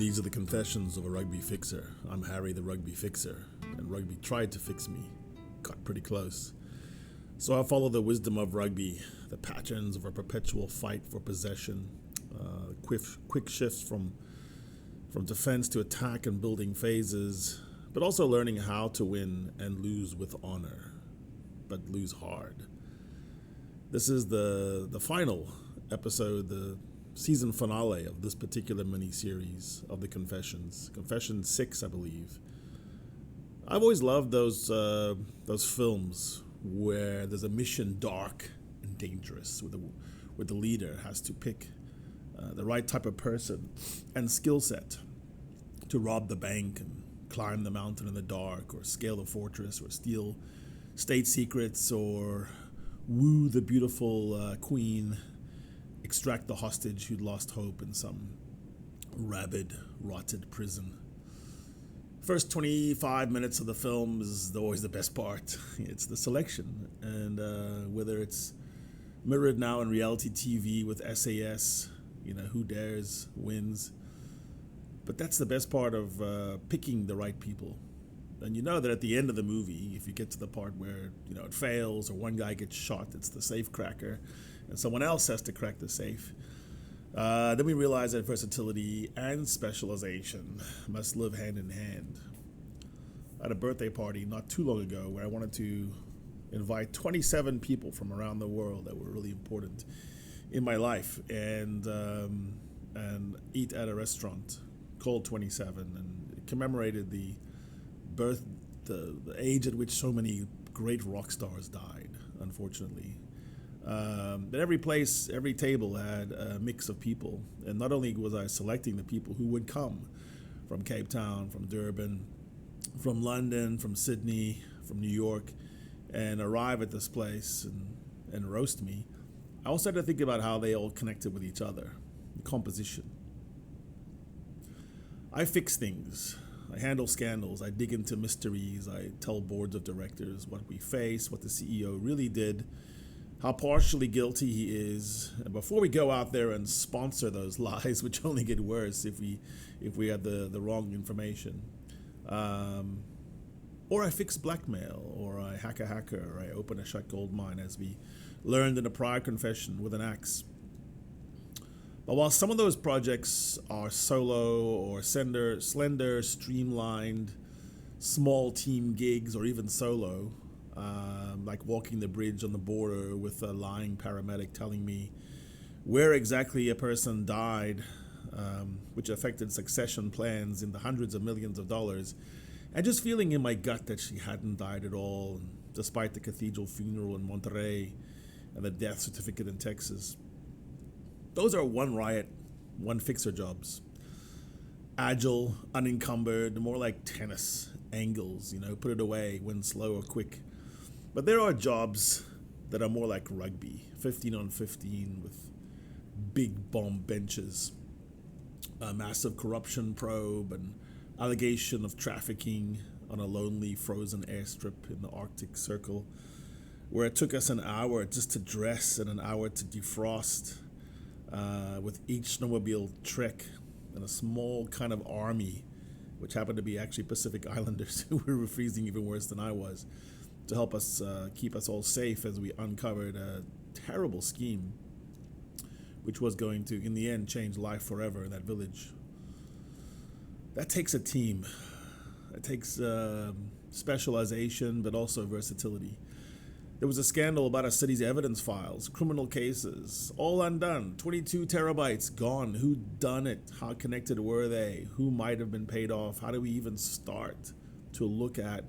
These are the confessions of a rugby fixer. I'm Harry the Rugby Fixer, and rugby tried to fix me. Got pretty close. So I follow the wisdom of rugby, the patterns of a perpetual fight for possession, quick shifts from defense to attack and building phases, but also learning how to win and lose with honor, but lose hard. This is the final episode, the season finale of this particular mini-series of the Confessions. Confession 6, I believe. I've always loved those films where there's a mission dark and dangerous, where the leader has to pick the right type of person and skill set to rob the bank and climb the mountain in the dark, or scale the fortress, or steal state secrets, or woo the beautiful queen, extract the hostage who'd lost hope in some rabid, rotted prison. First 25 minutes of the film is always the best part. It's the selection, and whether it's mirrored now in reality TV with SAS, Who Dares wins. But that's the best part of picking the right people. And you know that at the end of the movie, if you get to the part where it fails or one guy gets shot, it's the safe cracker, and someone else has to crack the safe. Then we realize that versatility and specialization must live hand in hand. I had a birthday party not too long ago where I wanted to invite 27 people from around the world that were really important in my life, and eat at a restaurant called 27, and it commemorated the age at which so many great rock stars died, unfortunately. But every table had a mix of people, and not only was I selecting the people who would come from Cape Town, from Durban, from London, from Sydney, from New York, and arrive at this place and roast me, I also had to think about how they all connected with each other, the composition. I fix things. I handle scandals. I dig into mysteries. I tell boards of directors what we face, what the CEO really did, how partially guilty he is, and before we go out there and sponsor those lies, which only get worse if we have the wrong information. Or I fix blackmail, or I hack a hacker, or I open a shut gold mine, as we learned in a prior confession with an axe. But while some of those projects are solo or slender, streamlined, small team gigs, or even solo, like walking the bridge on the border with a lying paramedic telling me where exactly a person died, which affected succession plans in the hundreds of millions of dollars, and just feeling in my gut that she hadn't died at all, despite the cathedral funeral in Monterey and the death certificate in Texas. Those are one riot, one fixer jobs. Agile, unencumbered, more like tennis angles, put it away, win slow or quick. But there are jobs that are more like rugby, 15 on 15 with big bomb benches, a massive corruption probe, and allegation of trafficking on a lonely frozen airstrip in the Arctic Circle, where it took us an hour just to dress and an hour to defrost, with each snowmobile trek and a small kind of army, which happened to be actually Pacific Islanders who were freezing even worse than I was, to help us keep us all safe as we uncovered a terrible scheme which was going to, in the end, change life forever in that village. That takes a team. It takes specialization, but also versatility. There was a scandal about a city's evidence files, criminal cases, all undone, 22 terabytes gone. Who done it? How connected were they? Who might have been paid off? How do we even start to look at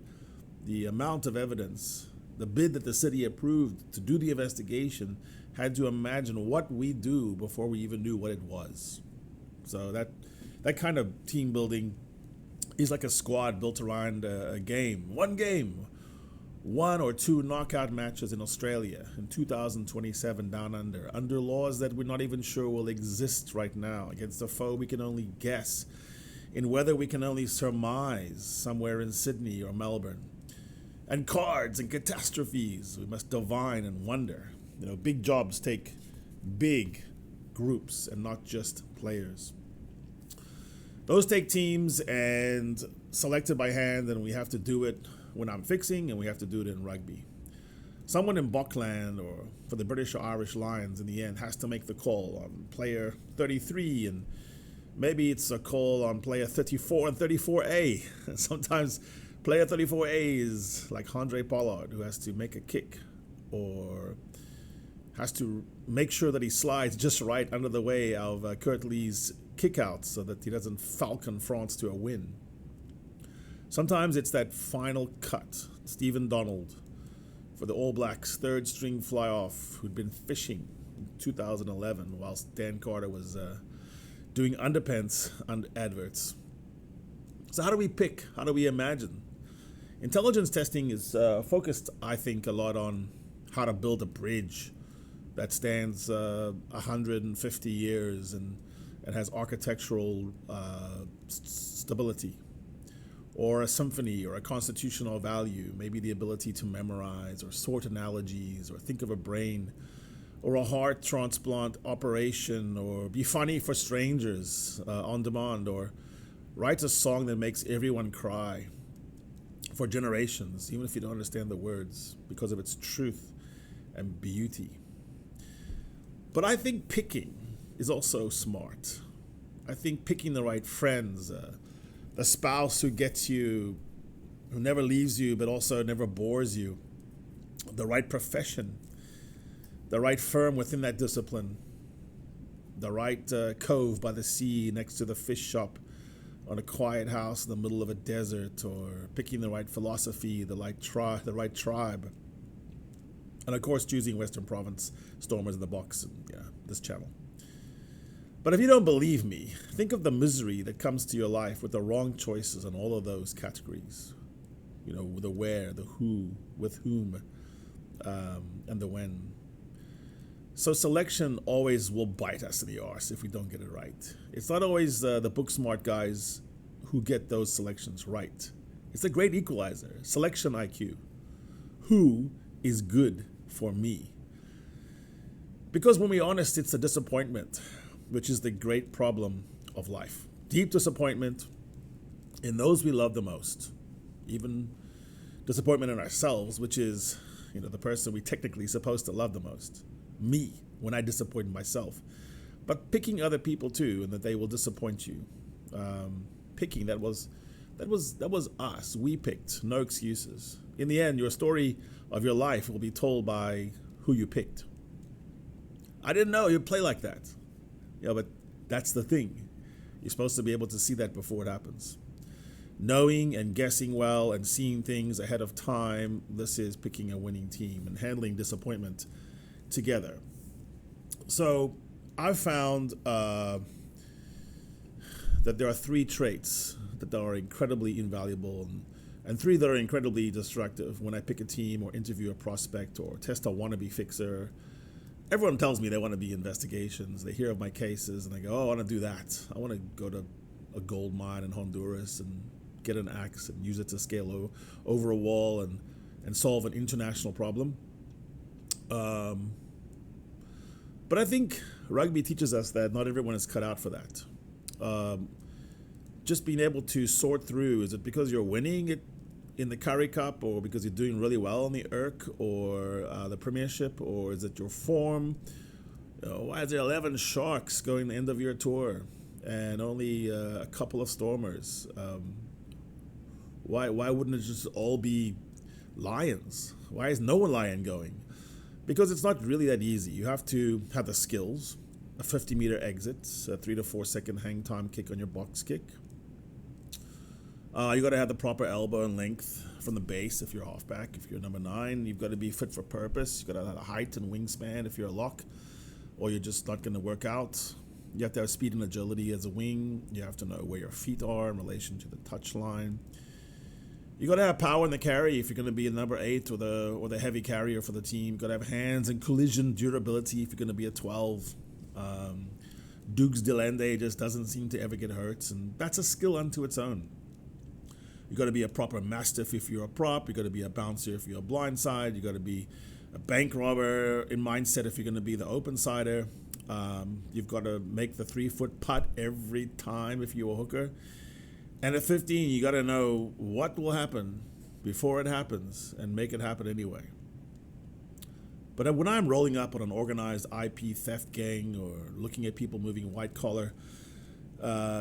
the amount of evidence? The bid that the city approved to do the investigation had to imagine what we do before we even knew what it was. So that kind of team building is like a squad built around a game. One or two knockout matches in Australia in 2027 down under laws that we're not even sure will exist right now, against a foe we can only guess, in weather we can only surmise, somewhere in Sydney or Melbourne. And cards and catastrophes we must divine and wonder. Big jobs take big groups and not just players. Those take teams and selected by hand, and we have to do it when I'm fixing, and we have to do it in rugby. Someone in Buckland or for the British or Irish Lions in the end has to make the call on player 33, and maybe it's a call on player 34 and 34A. Sometimes player 34A is like Andre Pollard, who has to make a kick or has to make sure that he slides just right under the way of Kurt Lee's kick out so that he doesn't falcon France to a win. Sometimes it's that final cut. Stephen Donald for the All Blacks, third string fly off, who'd been fishing in 2011 whilst Dan Carter was doing underpants and adverts. So how do we pick? How do we imagine? Intelligence testing is focused, I think, a lot on how to build a bridge that stands 150 years and has architectural stability, or a symphony or a constitutional value, maybe the ability to memorize or sort analogies or think of a brain or a heart transplant operation or be funny for strangers on demand or write a song that makes everyone cry for generations, even if you don't understand the words, because of its truth and beauty. But I think picking is also smart. I think picking the right friends, the spouse who gets you, who never leaves you but also never bores you, the right profession, the right firm within that discipline, the right cove by the sea next to the fish shop on a quiet house in the middle of a desert, or picking the right philosophy, the right tribe. And of course, choosing Western Province Stormers in the box, and this channel. But if you don't believe me, think of the misery that comes to your life with the wrong choices in all of those categories. The where, the who, with whom, and the when. So selection always will bite us in the arse if we don't get it right. It's not always the book smart guys who get those selections right. It's the great equalizer, selection IQ. Who is good for me? Because when we're honest, it's a disappointment, which is the great problem of life. Deep disappointment in those we love the most. Even disappointment in ourselves, which is, the person we technically supposed to love the most. Me, when I disappoint myself. But picking other people too, and that they will disappoint you. Picking, that was us. We picked, no excuses. In the end, your story of your life will be told by who you picked. I didn't know you'd play like that. But that's the thing. You're supposed to be able to see that before it happens. Knowing and guessing well and seeing things ahead of time, this is picking a winning team and handling disappointment together. So I've found that there are 3 traits that are incredibly invaluable and 3 that are incredibly destructive when I pick a team or interview a prospect or test a wannabe fixer. Everyone tells me they want to be investigations. They hear of my cases and they go, oh, I want to do that. I want to go to a gold mine in Honduras and get an axe and use it to scale over a wall and solve an international problem. But I think rugby teaches us that not everyone is cut out for that. Just being able to sort through, is it because you're winning it in the Curry Cup, or because you're doing really well in the IRC or the Premiership, or is it your form? Why is there 11 Sharks going the end of your tour and only a couple of Stormers? Why wouldn't it just all be Lions? Why is no one Lion going? Because it's not really that easy. You have to have the skills, a 50-meter exit, a 3 to 4 second hang time kick on your box kick. You got to have the proper elbow and length from the base if you're halfback. If you're number 9, you've got to be fit for purpose. You've got to have a height and wingspan if you're a lock, or you're just not going to work out. You have to have speed and agility as a wing. You have to know where your feet are in relation to the touch line. You got to have power in the carry if you're going to be a number 8 or the heavy carrier for the team. You got to have hands and collision durability if you're going to be a 12. Dukes Delende just doesn't seem to ever get hurt, and that's a skill unto its own. You got to be a proper mastiff if you're a prop. You got to be a bouncer if you're a blindside. You got to be a bank robber in mindset if you're going to be the open sider. You've got to make the 3-foot putt every time if you're a hooker. And at 15, you got to know what will happen before it happens and make it happen anyway. But when I'm rolling up on an organized IP theft gang or looking at people moving white-collar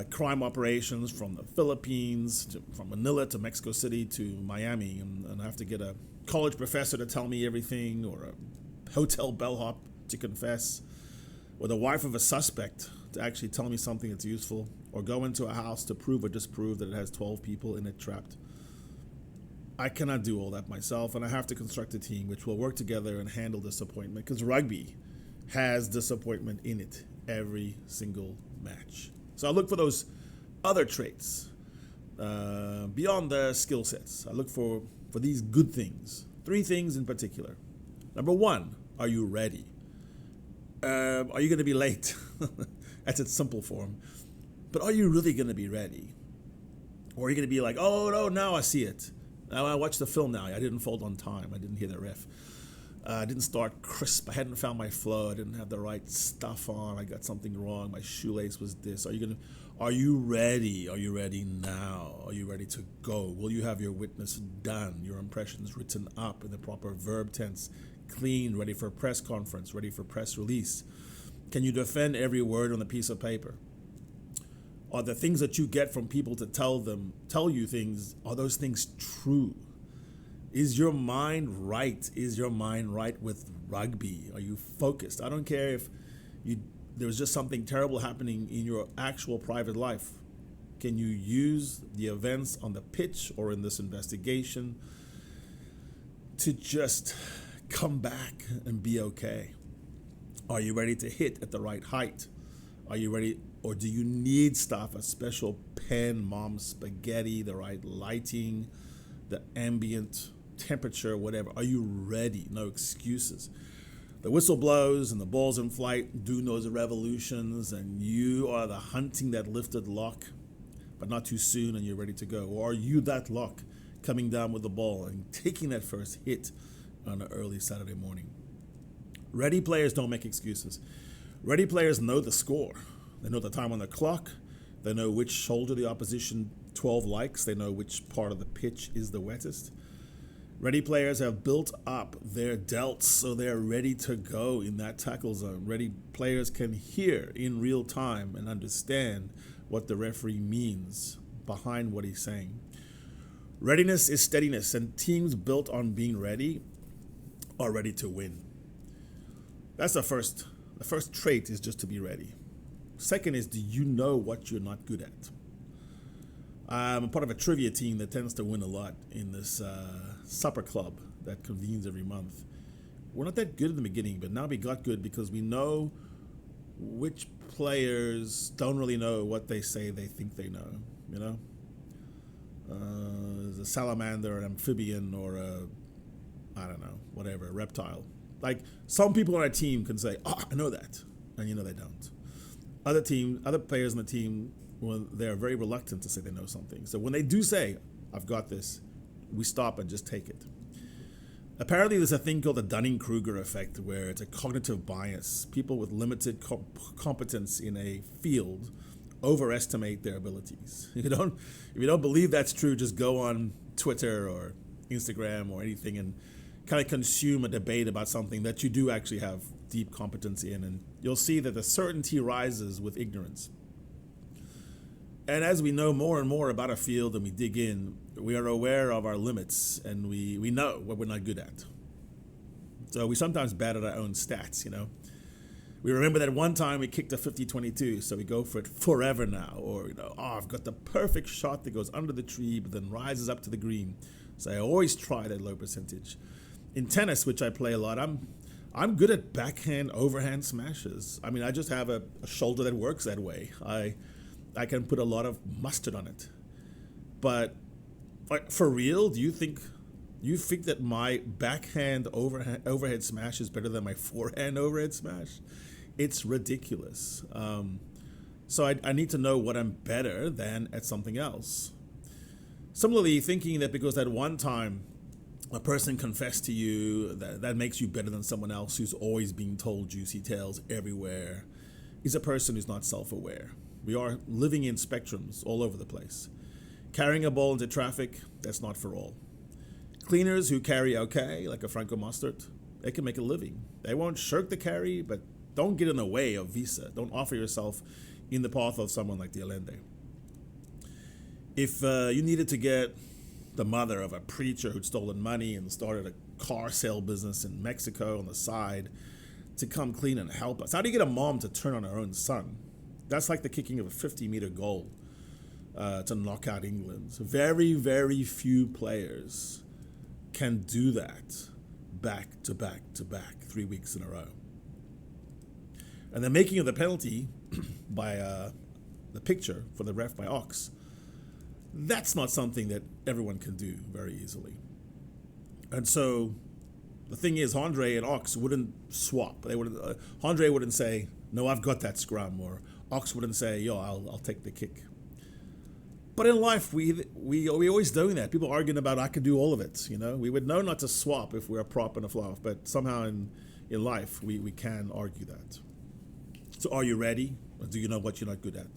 crime operations from the Philippines, from Manila to Mexico City to Miami, and I have to get a college professor to tell me everything, or a hotel bellhop to confess, or the wife of a suspect to actually tell me something that's useful, or go into a house to prove or disprove that it has 12 people in it trapped. I cannot do all that myself, and I have to construct a team which will work together and handle disappointment, because rugby has disappointment in it every single match. So I look for those other traits beyond the skill sets. I look for these good things. 3 things in particular. Number 1, are you ready? Are you going to be late? That's its simple form. But are you really going to be ready? Or are you going to be like, oh, no, now I see it. Now I watched the film now. I didn't fold on time. I didn't hear the ref. I didn't start crisp. I hadn't found my flow. I didn't have the right stuff on. I got something wrong. My shoelace was this. Are you ready? Are you ready now? Are you ready to go? Will you have your witness done? Your impressions written up in the proper verb tense, clean, ready for a press conference, ready for press release? Can you defend every word on the piece of paper? Are the things that you get from people to tell you things, are those things true? Is your mind right? Is your mind right with rugby? Are you focused? I don't care if there was just something terrible happening in your actual private life. Can you use the events on the pitch or in this investigation to just come back and be okay? Are you ready to hit at the right height? Are you ready, or do you need stuff, a special pen, mom spaghetti, the right lighting, the ambient temperature, whatever? Are you ready? No excuses. The whistle blows and the ball's in flight, do those revolutions, and you are the hunting that lifted lock, but not too soon, and you're ready to go. Or are you that lock coming down with the ball and taking that first hit on an early Saturday morning? Ready players don't make excuses. Ready players know the score. They know the time on the clock. They know which shoulder the opposition 12 likes. They know which part of the pitch is the wettest. Ready players have built up their delts so they're ready to go in that tackle zone. Ready players can hear in real time and understand what the referee means behind what he's saying. Readiness is steadiness, and teams built on being ready are ready to win. That's the first. The first trait is just to be ready. Second is, do you know what you're not good at? I'm a part of a trivia team that tends to win a lot in this supper club that convenes every month. We're not that good in the beginning, but now we got good because we know which players don't really know what they say they think they know, you know? There's a salamander, an amphibian, or a reptile. Like, some people on our team can say, oh, I know that, and you know they don't. Other players on the team, well, they're very reluctant to say they know something. So when they do say, I've got this, we stop and just take it. Apparently there's a thing called the Dunning-Kruger effect, where it's a cognitive bias. People with limited competence in a field overestimate their abilities. If you don't believe that's true, just go on Twitter or Instagram or anything and kind of consume a debate about something that you do actually have deep competence in, and you'll see that the certainty rises with ignorance. And as we know more and more about a field and we dig in, we are aware of our limits, and we know what we're not good at. So we sometimes bat at our own stats, you know. We remember that one time we kicked a 50-22, so we go for it forever now. Or, I've got the perfect shot that goes under the tree but then rises up to the green. So I always try that low percentage. In tennis, which I play a lot, I'm good at backhand, overhand smashes. I mean, I just have a shoulder that works that way. I can put a lot of mustard on it. But for real, do you think that my backhand overhead smash is better than my forehand overhead smash? It's ridiculous. So I need to know what I'm better than at something else. Similarly, thinking that because at one time a person confessed to you, that makes you better than someone else who's always being told juicy tales everywhere. is a person who's not self-aware. We are living in spectrums all over the place. Carrying a ball into traffic, that's not for all. Cleaners who carry okay, like a Franco Mustard, they can make a living. They won't shirk the carry, but don't get in the way of Visa. Don't offer yourself in the path of someone like the Allende. If you needed to get the mother of a preacher who'd stolen money and started a car sale business in Mexico on the side to come clean and help us, how do you get a mom to turn on her own son? That's like the kicking of a 50-meter goal to knock out England. So very, very few players can do that back to back to back 3 weeks in a row. And the making of the penalty by the picture for the ref by Ox, that's not something that everyone can do very easily. And so the thing is, Andre and Ox wouldn't swap. They wouldn't. Andre wouldn't say, "No, I've got that scrum," or Ox wouldn't say, "Yo, I'll take the kick." But in life, we always doing that. People arguing about, I can do all of it. You know, we would know not to swap if we're a prop and a fluff, but somehow in life we can argue that. So are you ready? Or do you know what you're not good at?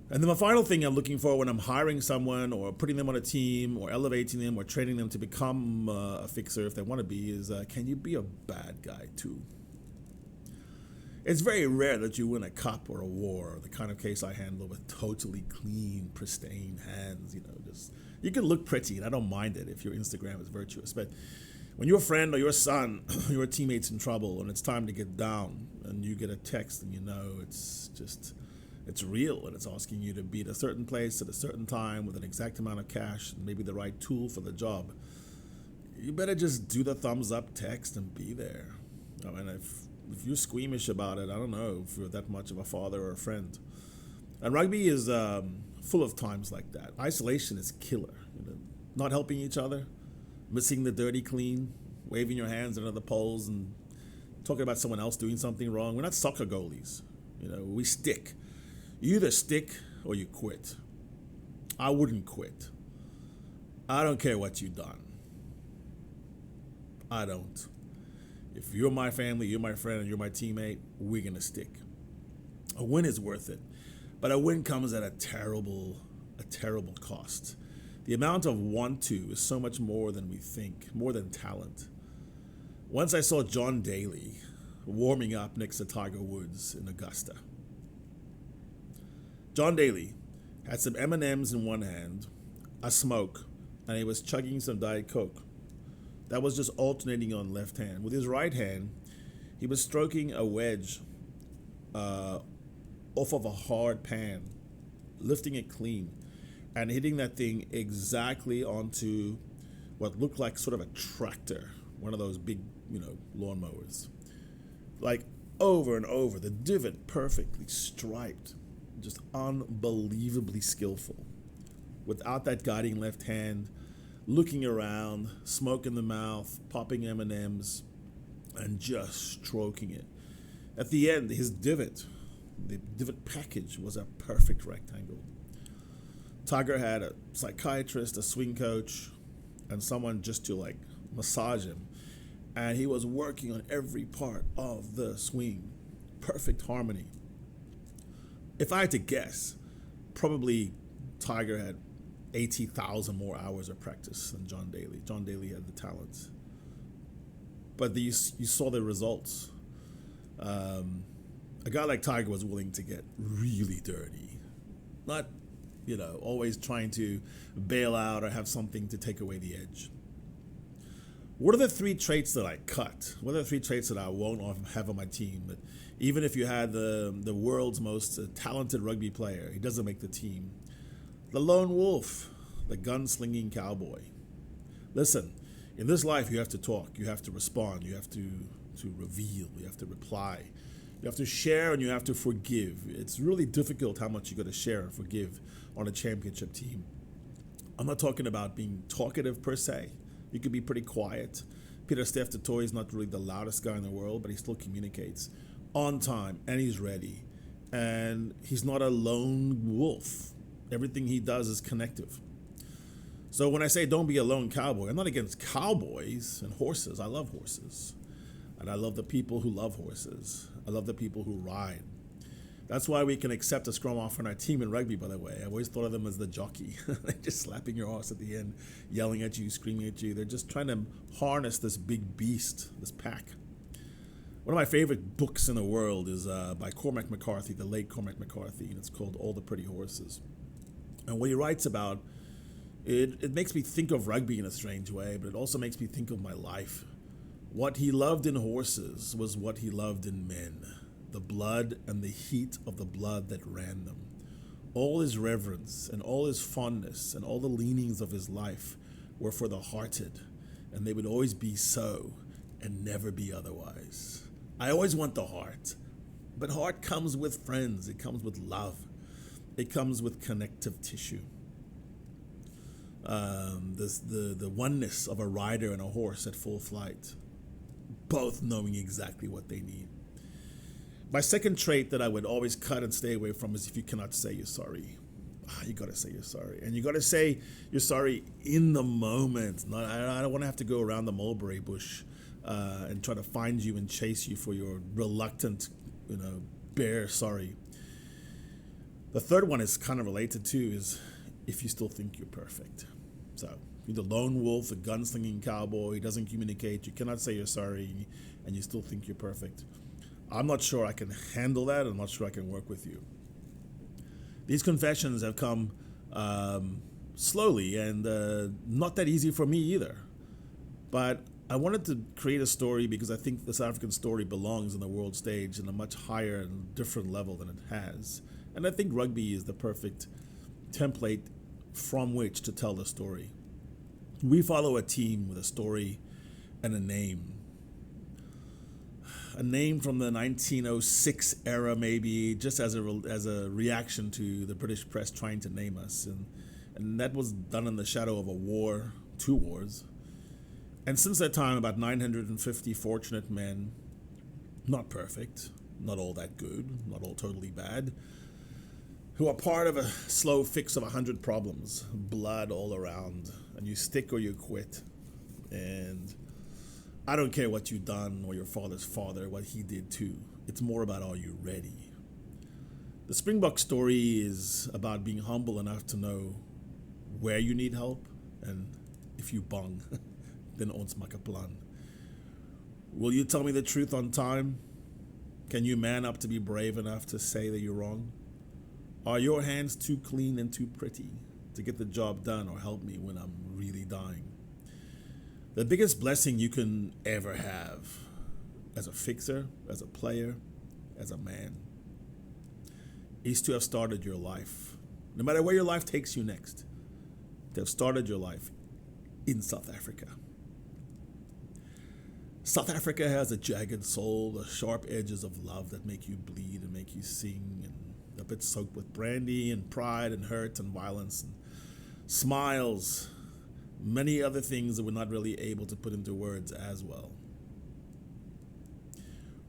And then the final thing I'm looking for when I'm hiring someone or putting them on a team or elevating them or training them to become a fixer if they want to be is, can you be a bad guy too? It's very rare that you win a cup or a war, the kind of case I handle with totally clean, pristine hands. You know, just you can look pretty, and I don't mind it if your Instagram is virtuous. But when your friend or your son, your teammate's in trouble, and it's time to get down, and you get a text, and you know it's real, and it's asking you to be at a certain place at a certain time with an exact amount of cash and maybe the right tool for the job, you better just do the thumbs up text and be there. I mean, if you're squeamish about it, I don't know if you're that much of a father or a friend. And rugby is full of times like that. Isolation is killer. You know, not helping each other, missing the dirty clean, waving your hands under the poles and talking about someone else doing something wrong. We're not soccer goalies. You know, we stick. You either stick or you quit. I wouldn't quit. I don't care what you've done. I don't. If you're my family, you're my friend, and you're my teammate, we're going to stick. A win is worth it, but a win comes at a terrible cost. The amount of want to is so much more than we think, more than talent. Once I saw John Daly warming up next to Tiger Woods in Augusta. John Daly had some M&Ms in one hand, a smoke, and he was chugging some Diet Coke. That was just alternating on left hand. With his right hand, he was stroking a wedge off of a hard pan, lifting it clean, and hitting that thing exactly onto what looked like sort of a tractor, one of those big, lawnmowers. Like over and over, the divot perfectly striped, just unbelievably skillful. Without that guiding left hand, looking around, smoke in the mouth, popping M&Ms, and just stroking it. At the end, his divot, the divot package was a perfect rectangle. Tiger had a psychiatrist, a swing coach, and someone just to massage him. And he was working on every part of the swing. Perfect harmony. If I had to guess, probably Tiger had 80,000 more hours of practice than John Daly. John Daly had the talents. But you saw the results. A guy like Tiger was willing to get really dirty. Not, always trying to bail out or have something to take away the edge. What are the three traits that I cut? What are the three traits that I won't have on my team? That even if you had the world's most talented rugby player, he doesn't make the team. The lone wolf, the gunslinging cowboy. Listen, in this life you have to talk, you have to respond, you have to reveal, you have to reply, you have to share, and you have to forgive. It's really difficult how much you got to share and forgive on a championship team. I'm not talking about being talkative per se. You could be pretty quiet. Peter Steph Toy is not really the loudest guy in the world, but he still communicates on time, and he's ready. And he's not a lone wolf. Everything he does is connective. So when I say don't be a lone cowboy, I'm not against cowboys and horses. I love horses. And I love the people who love horses. I love the people who ride. That's why we can accept a scrum half on our team in rugby, by the way. I've always thought of them as the jockey. They're just slapping your ass at the end, yelling at you, screaming at you. They're just trying to harness this big beast, this pack. One of my favorite books in the world is by Cormac McCarthy, the late Cormac McCarthy, and it's called All the Pretty Horses. And what he writes about, it makes me think of rugby in a strange way, but it also makes me think of my life. What he loved in horses was what he loved in men. The blood and the heat of the blood that ran them. All his reverence and all his fondness and all the leanings of his life were for the hearted, and they would always be so and never be otherwise. I always want the heart, but heart comes with friends, it comes with love, it comes with connective tissue. The oneness of a rider and a horse at full flight, both knowing exactly what they need. My second trait that I would always cut and stay away from is if you cannot say you're sorry. You got to say you're sorry. And you got to say you're sorry in the moment. I don't want to have to go around the mulberry bush and try to find you and chase you for your reluctant, bare sorry. The third one is kind of related too, is if you still think you're perfect. So you're the lone wolf, the gunslinging cowboy, he doesn't communicate, you cannot say you're sorry, and you still think you're perfect. I'm not sure I can handle that. I'm not sure I can work with you. These confessions have come slowly and not that easy for me either. But I wanted to create a story because I think the South African story belongs on the world stage in a much higher and different level than it has. And I think rugby is the perfect template from which to tell the story. We follow a team with a story and a name. A name from the 1906 era, maybe, just as a reaction to the British press trying to name us. And that was done in the shadow of a war, 2 wars. And since that time, about 950 fortunate men, not perfect, not all that good, not all totally bad, who are part of a slow fix of 100 problems, blood all around, and you stick or you quit. And I don't care what you've done or your father's father, what he did too. It's more about, are you ready? The Springbok story is about being humble enough to know where you need help, and if you bang, then ons maak 'n plan. Will you tell me the truth on time? Can you man up to be brave enough to say that you're wrong? Are your hands too clean and too pretty to get the job done or help me when I'm really dying? The biggest blessing you can ever have as a fixer, as a player, as a man, is to have started your life, no matter where your life takes you next, to have started your life in South Africa. South Africa has a jagged soul, the sharp edges of love that make you bleed and make you sing, and a bit soaked with brandy and pride and hurt and violence and smiles, many other things that we're not really able to put into words as well.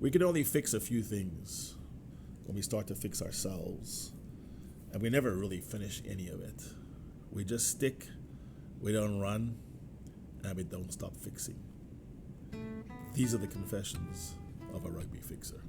We can only fix a few things when we start to fix ourselves, and we never really finish any of it. We just stick, we don't run, and we don't stop fixing. These are the confessions of a rugby fixer.